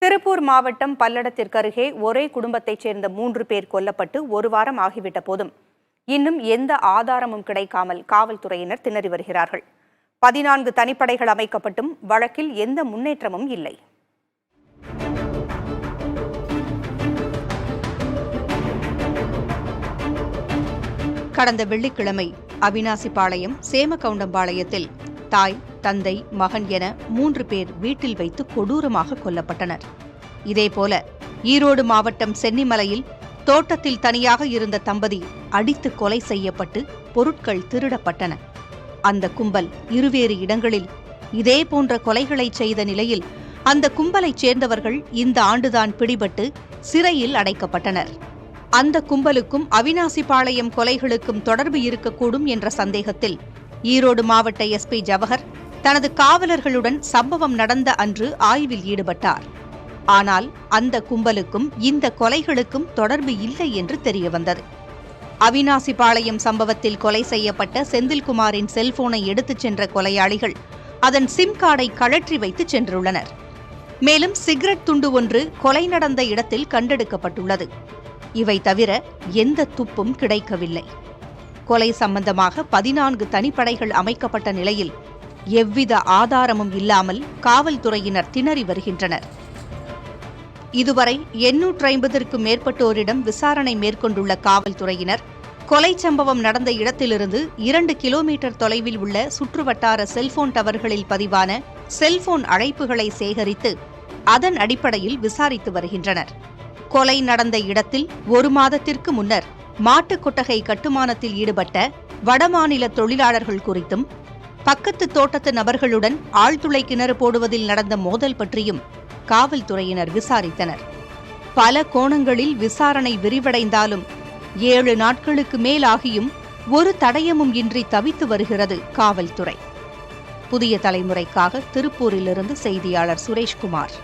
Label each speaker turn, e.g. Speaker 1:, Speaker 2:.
Speaker 1: திருப்பூர் மாவட்டம் பல்லடத்திற்கு அருகே ஒரே குடும்பத்தைச் சேர்ந்த 3 பேர் கொல்லப்பட்டு ஒரு வாரம் ஆகிவிட்ட போதும் இன்னும் எந்த ஆதாரமும் கிடைக்காமல் காவல்துறையினர் திணறி வருகிறார்கள். 14 தனிப்படைகள் அமைக்கப்பட்டும் வழக்கில் எந்த முன்னேற்றமும் இல்லை. கடந்த வெள்ளிக்கிழமை அவினாசிபாளையம் சேமகவுண்டம்பாளையத்தில் தாய், தந்தை, மகன் என 3 பேர் வீட்டில் வைத்து கொடூரமாக கொல்லப்பட்டனர். இதேபோல ஈரோடு மாவட்டம் சென்னிமலையில் தோட்டத்தில் தனியாக இருந்த தம்பதி அடித்து கொலை செய்யப்பட்டு பொருட்கள் திருடப்பட்டன. அந்த கும்பல் இருவேறு இடங்களில் இதேபோன்ற கொலைகளை செய்த நிலையில் அந்த கும்பலைச் சேர்ந்தவர்கள் இந்த ஆண்டுதான் பிடிபட்டு சிறையில் அடைக்கப்பட்டனர். அந்த கும்பலுக்கும் அவினாசிபாளையம் கொலைகளுக்கும் தொடர்பு இருக்கக்கூடும் என்ற சந்தேகத்தில் ஈரோடு மாவட்ட எஸ்பி ஜவஹர் தனது காவலர்களுடன் சம்பவம் நடந்த அன்று ஆய்வில் ஈடுபட்டார். ஆனால் அந்த கும்பலுக்கும் இந்த கொலைகளுக்கும் தொடர்பு இல்லை என்று தெரியவந்தது. அவினாசிபாளையம் சம்பவத்தில் கொலை செய்யப்பட்ட செந்தில்குமாரின் செல்போனை எடுத்துச் சென்ற கொலையாளிகள் அதன் சிம் கார்டை கழற்றி வைத்து சென்றுள்ளனர். மேலும் சிகரெட் துண்டு ஒன்று கொலை நடந்த இடத்தில் கண்டெடுக்கப்பட்டுள்ளது. இவை தவிர எந்த துப்பும் கிடைக்கவில்லை. கொலை சம்பந்தமாக 14 தனிப்படைகள் அமைக்கப்பட்ட நிலையில் எவ்வித ஆதாரமும் இல்லாமல் காவல்துறையினர் திணறி வருகின்றனர். இதுவரை 850க்கும் மேற்பட்டோரிடம் விசாரணை மேற்கொண்டுள்ள காவல்துறையினர் கொலை சம்பவம் நடந்த இடத்திலிருந்து 2 கிலோமீட்டர் தொலைவில் உள்ள சுற்றுவட்டார செல்போன் டவர்களில் பதிவான செல்போன் அழைப்புகளை சேகரித்து அதன் அடிப்படையில் விசாரித்து வருகின்றனர். கொலை நடந்த இடத்தில் 1 மாதத்திற்கு முன்னர் மாட்டுக் கொட்டகை கட்டுமானத்தில் ஈடுபட்ட வடமாநில தொழிலாளர்கள் குறித்தும் பக்கத்து தோட்டத்து நபர்களுடன் ஆழ்துளை கிணறு போடுவதில் நடந்த மோதல் பற்றியும் காவல்துறையினர் விசாரித்தனர். பல கோணங்களில் விசாரணை விரிவடைந்தாலும் 7 நாட்களுக்கு மேலாகியும் ஒரு தடயமும் இன்றி தவித்து வருகிறது காவல்துறை. புதிய தலைமுறைக்காக திருப்பூரிலிருந்து செய்தியாளர் சுரேஷ்குமார்.